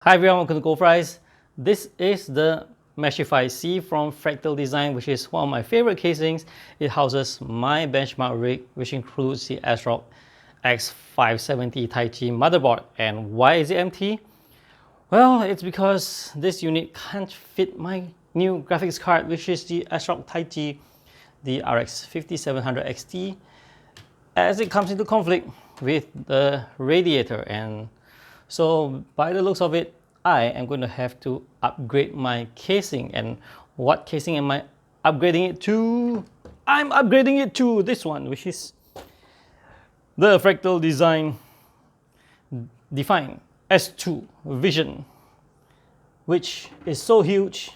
Hi everyone, welcome to goldfries. This is the Meshify C from Fractal Design, which is one of my favorite casings. It houses my benchmark rig, which includes the ASRock X570 Taichi motherboard. And why is it empty? Well, it's because this unit can't fit my new graphics card, which is the ASRock Taichi, the RX 5700 XT, as it comes into conflict with the radiator. And so by the looks of it, I am going to have to upgrade my casing. And what casing am I upgrading it to? I'm upgrading it to this one, which is the Fractal Design Define S2 Vision, which is so huge.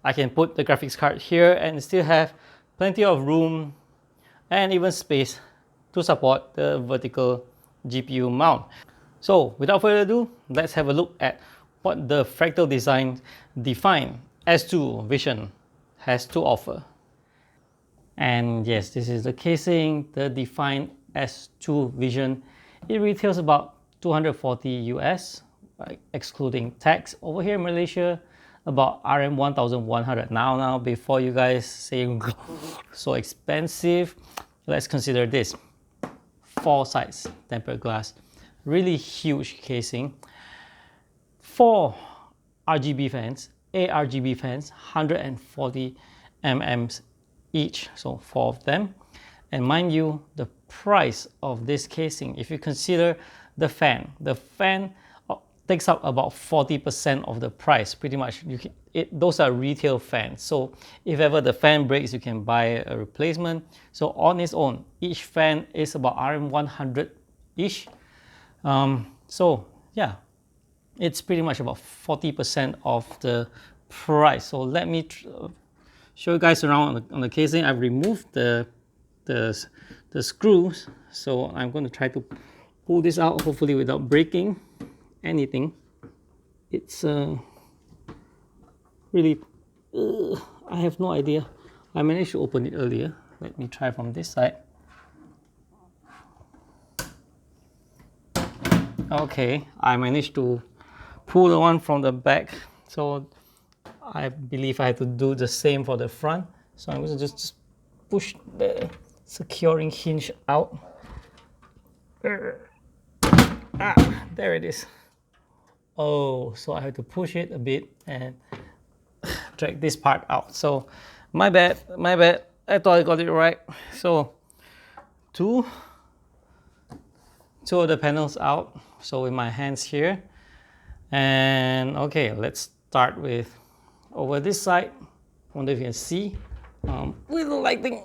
I can put the graphics card here and still have plenty of room and even space to support the vertical GPU mount. So without further ado, let's have a look at what the Fractal Design Define S2 Vision has to offer. And yes, this is the casing, the Define S2 Vision. It retails about 240 US, excluding tax. Over here in Malaysia, about RM 1,100. Now, before you guys say so expensive, let's consider this. 4 sides tempered glass. Really huge casing. 4 RGB fans, Rgb fans, 140 mm each, so 4 of them. And mind you, the price of this casing, if you consider the fan takes up about 40% of the price. Pretty much, those are retail fans. So if ever the fan breaks, you can buy a replacement. So on its own, each fan is about RM 100-ish. So yeah, it's pretty much about 40% of the price. So let me show you guys around on the casing. I've removed the screws, so I'm going to try to pull this out, hopefully without breaking anything. It's really, I have no idea. I managed to open it earlier. Let me try from this side. Okay, I managed to pull the one from the back, so I believe I have to do the same for the front. So I'm going to just push the securing hinge out. There it is. Oh, so I have to push it a bit and drag this part out. So my bad. I thought I got it right. So two of the panels out, so with my hands here. And okay, let's start with over this side. Wonder if you can see with the lighting.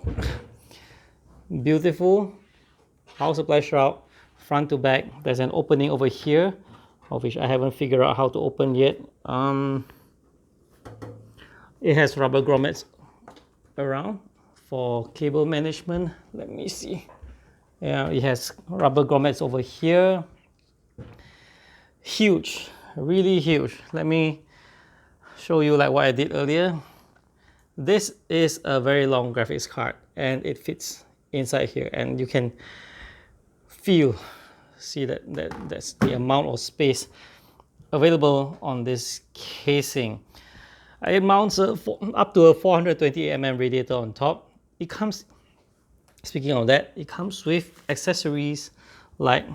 Beautiful power supply shroud, front to back. There's an opening over here, of which I haven't figured out how to open yet. It has rubber grommets around for cable management. Let me see. Yeah, it has rubber grommets over here. Huge, really huge. Let me show you like what I did earlier. This is a very long graphics card and it fits inside here, and you can see that's the amount of space available on this casing. It mounts up to a 420 mm radiator on top. It comes, speaking of that, it comes with accessories, like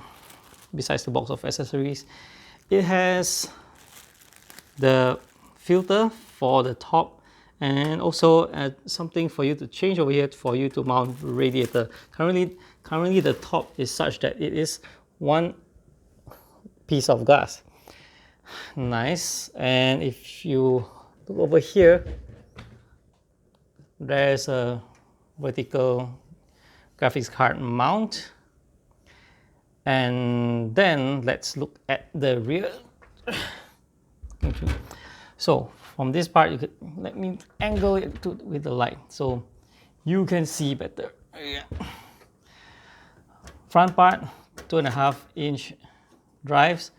besides the box of accessories, it has the filter for the top, and also something for you to change over here for you to mount the radiator. Currently the top is such that it is one piece of glass. Nice. And if you look over here, there's a vertical graphics card mount. And then let's look at the rear. So from this part, you could, let me angle it with the light so you can see better. Yeah. Front part, 2.5-inch drives.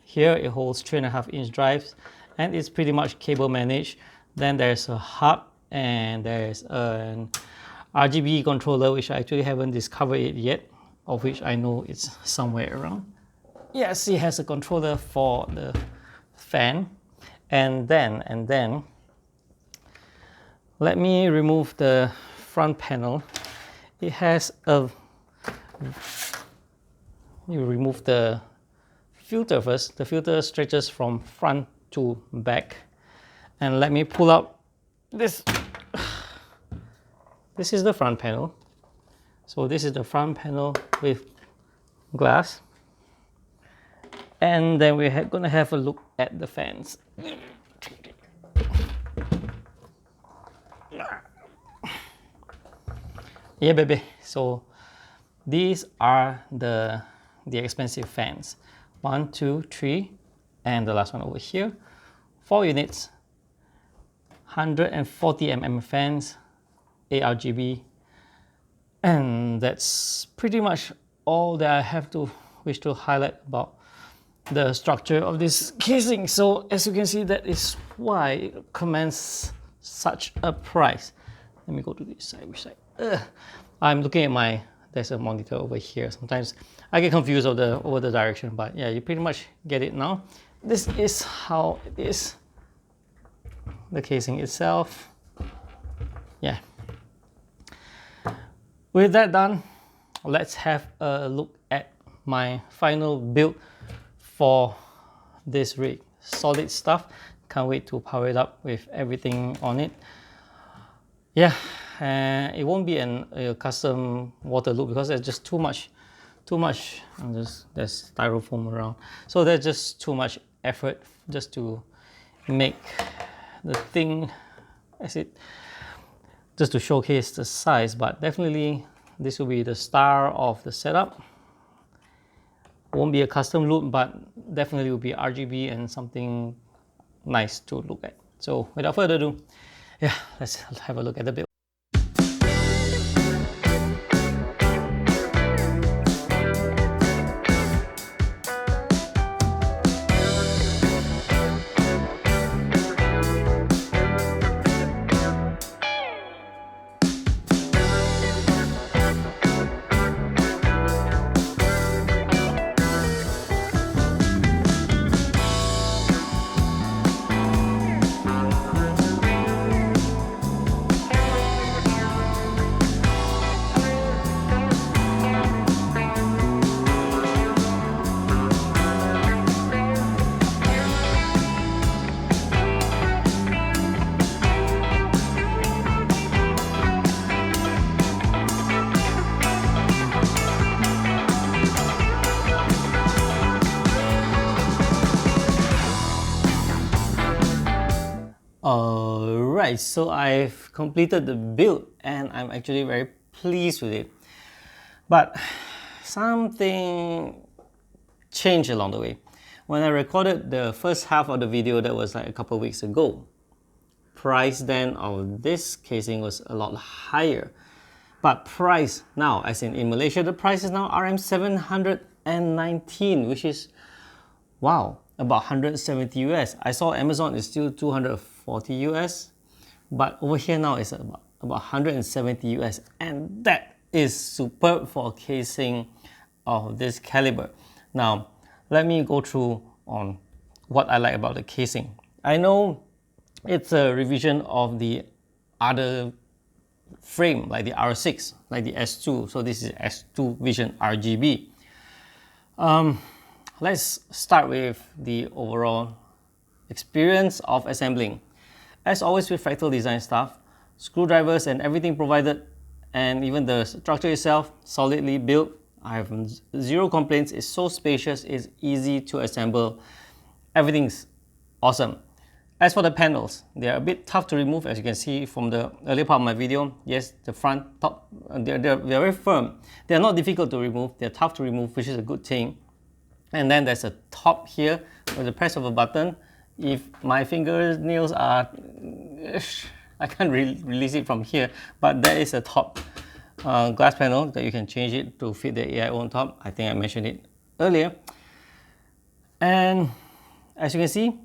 Here it holds 3.5-inch drives, and it's pretty much cable managed. Then there's a hub, and there's an Rgb controller, which I actually haven't discovered it yet, of which I know it's somewhere around. Yes, it has a controller for the fan, and then let me remove the front panel. It has a, you remove the filter first. The filter stretches from front to back, and let me pull out this. This is the front panel. So this is the front panel with glass, and then we're gonna have a look at the fans. Yeah, baby. So these are the expensive fans. 1, 2, 3, and the last one over here. 4 units, 140 mm fans, Rgb, and that's pretty much all that I wish to highlight about the structure of this casing. So as you can see, that is why it commands such a price. Let me go to this side. Which side? I'm looking at there's a monitor over here. Sometimes I get confused over the direction, but yeah, you pretty much get it now. This is how it is. The casing itself. Yeah. With that done, let's have a look at my final build for this rig. Solid stuff. Can't wait to power it up with everything on it. Yeah, it won't be a custom water loop because there's just too much. There's styrofoam around, so there's just too much effort just to make the thing just to showcase the size. But definitely this will be the star of the setup. Won't be a custom loop, but definitely will be RGB and something nice to look at. So without further ado, yeah, let's have a look at the build. Alright, so I've completed the build and I'm actually very pleased with it. But something changed along the way. When I recorded the first half of the video, that was like a couple of weeks ago, price then of this casing was a lot higher. But price now, as in Malaysia, the price is now RM719, which is, wow, about 170 US. I saw Amazon is still 240 US, but over here now it's about 170 US, and that is superb for a casing of this caliber. Now, let me go through on what I like about the casing. I know it's a revision of the other frame, like the R6, like the S2. So this is S2 Vision RGB. Let's start with the overall experience of assembling. As always with Fractal design stuff, screwdrivers and everything provided, and even the structure itself, solidly built. I have zero complaints. It's so spacious, it's easy to assemble. Everything's awesome. As for the panels, they are a bit tough to remove, as you can see from the earlier part of my video. Yes, the front, top, they're very firm. They're not difficult to remove, they're tough to remove, which is a good thing. And then there's a top here with the press of a button. If my fingernails are, I can't release it from here, but there is a top glass panel that you can change it to fit the AIO on top. I think I mentioned it earlier. And as you can see,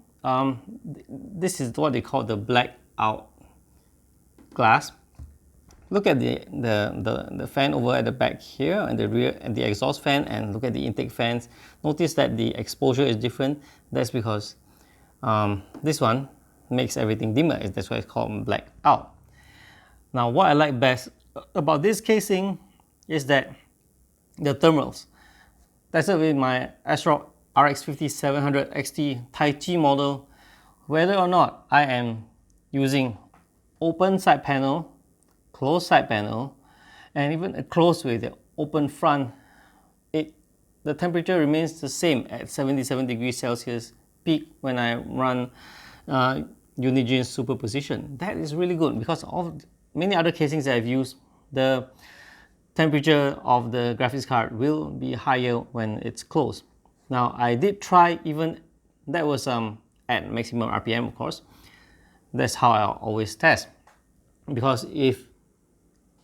this is what they call the blackout glass. Look at the fan over at the back here, and the rear, and the exhaust fan, and look at the intake fans. Notice that the exposure is different. That's because This one makes everything dimmer. That's why it's called black out. Now, what I like best about this casing is that the thermals. That's it with my ASRock RX 5700 XT Tai Chi model. Whether or not I am using open side panel, closed side panel, and even a closed with the open front, the temperature remains the same at 77 degrees Celsius peak when I run Unigine superposition. That is really good because of many other casings that I've used, the temperature of the graphics card will be higher when it's closed. Now, I did try even, that was at maximum RPM, of course. That's how I always test. Because if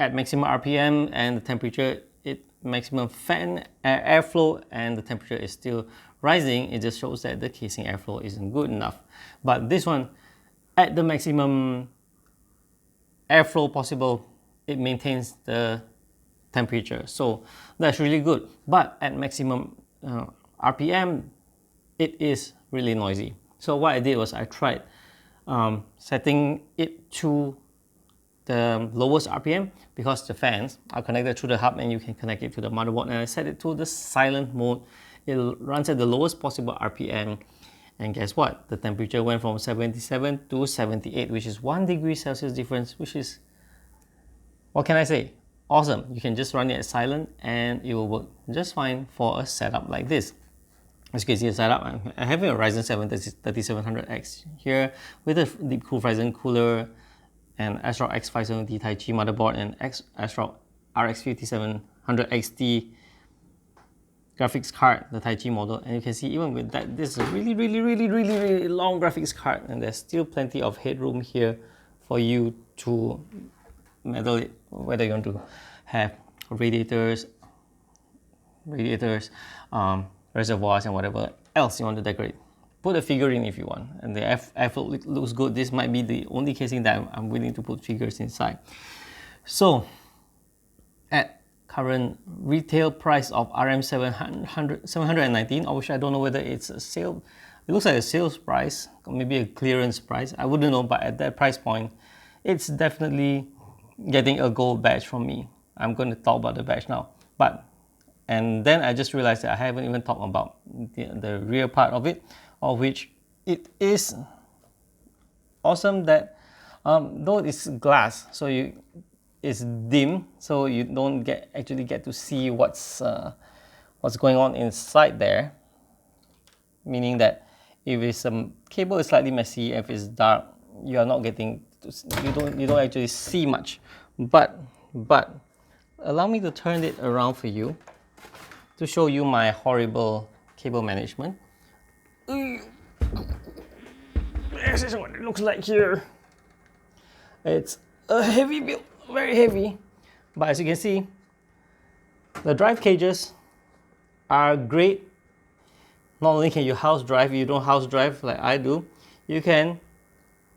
at maximum RPM and the temperature, maximum fan airflow and the temperature is still rising, it just shows that the casing airflow isn't good enough. But this one, at the maximum airflow possible, it maintains the temperature, so that's really good. But at maximum RPM, it is really noisy. So what I did was I tried setting it to the lowest RPM, because the fans are connected to the hub and you can connect it to the motherboard, and I set it to the silent mode. It runs at the lowest possible RPM, and guess what? The temperature went from 77 to 78, which is 1 degree Celsius difference, which is, what can I say? Awesome. You can just run it at silent and it will work just fine for a setup like this. As you can see the setup, I'm having a Ryzen 7 3700X here with a deep cool Ryzen cooler, and ASRock X570 Tai Chi motherboard, and ASRock RX 5700 XT graphics card, the Tai Chi model. And you can see even with that, this is a really long graphics card, and there's still plenty of headroom here for you to meddle it, whether you want to have radiators, reservoirs, and whatever else you want to decorate. Put a figure in if you want, and the airflow looks good. This might be the only casing that I'm willing to put figures inside. So at current retail price of RM 719, which I don't know whether it's a sale, it looks like a sales price, or maybe a clearance price, I wouldn't know, but at that price point, it's definitely getting a gold badge from me. I'm going to talk about the badge now, and then I just realized that I haven't even talked about the rear part of it, of which it is awesome that though it's glass, so it's dim, so you don't actually get to see what's going on inside there. Meaning that if it's cable is slightly messy, if it's dark, you are not getting to, you don't actually see much. But allow me to turn it around for you to show you my horrible cable management. This is what it looks like here. It's a heavy build, very heavy, but as you can see, the drive cages are great. Not only can you house drive, if you don't house drive like I do, you can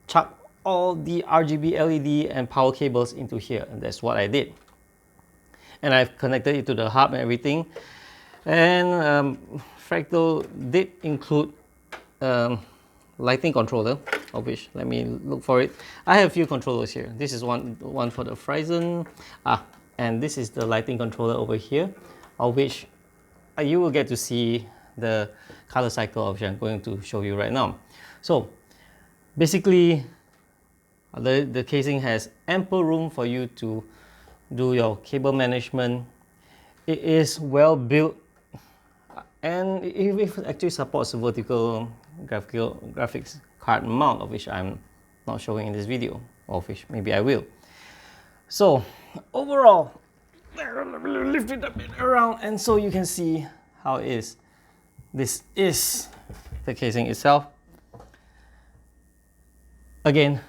chuck all the RGB LED and power cables into here, and that's what I did. And I've connected it to the hub and everything. And Fractal did include lighting controller, of which, let me look for it. I have a few controllers here. This is one for the Ryzen, and this is the lighting controller over here, of which you will get to see the color cycle, of which I'm going to show you right now. So basically, the casing has ample room for you to do your cable management. It is well built, and it actually supports a vertical graphics card mount, of which I'm not showing in this video, of which maybe I will. So overall, let me lift it a bit around, and so you can see how it is. This is the casing itself. Again,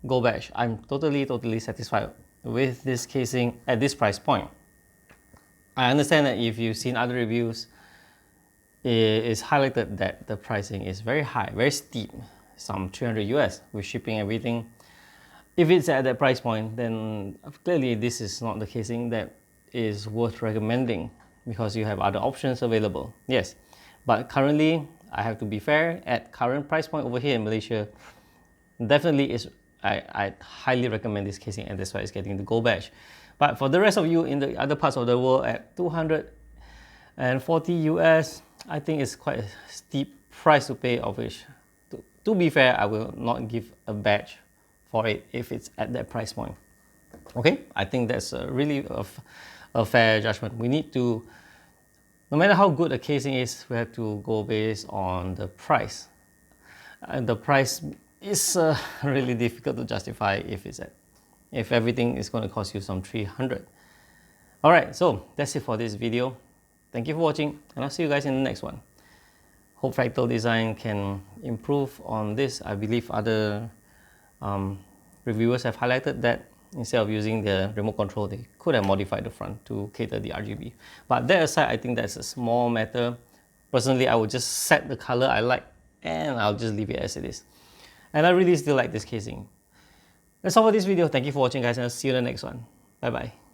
gold badge. I'm totally satisfied with this casing at this price point. I understand that if you've seen other reviews, it's highlighted that the pricing is very high, very steep, some 300 US with shipping, everything. If it's at that price point, then clearly this is not the casing that is worth recommending, because you have other options available. Yes, but currently I have to be fair, at current price point over here in Malaysia, definitely is, I highly recommend this casing, and that's why it's getting the gold badge. But for the rest of you in the other parts of the world, at 240 US, I think it's quite a steep price to pay, of which, to be fair, I will not give a badge for it if it's at that price point. Okay, I think that's really a fair judgment. We need to, no matter how good a casing is, we have to go based on the price. And the price is really difficult to justify if everything is going to cost you some 300. All right, so that's it for this video. Thank you for watching, and I'll see you guys in the next one. Hope Fractal Design can improve on this. I believe other reviewers have highlighted that instead of using the remote control, they could have modified the front to cater the RGB. But that aside, I think that's a small matter. Personally, I would just set the color I like, and I'll just leave it as it is. And I really still like this casing. That's all for this video. Thank you for watching, guys, and I'll see you in the next one. Bye bye.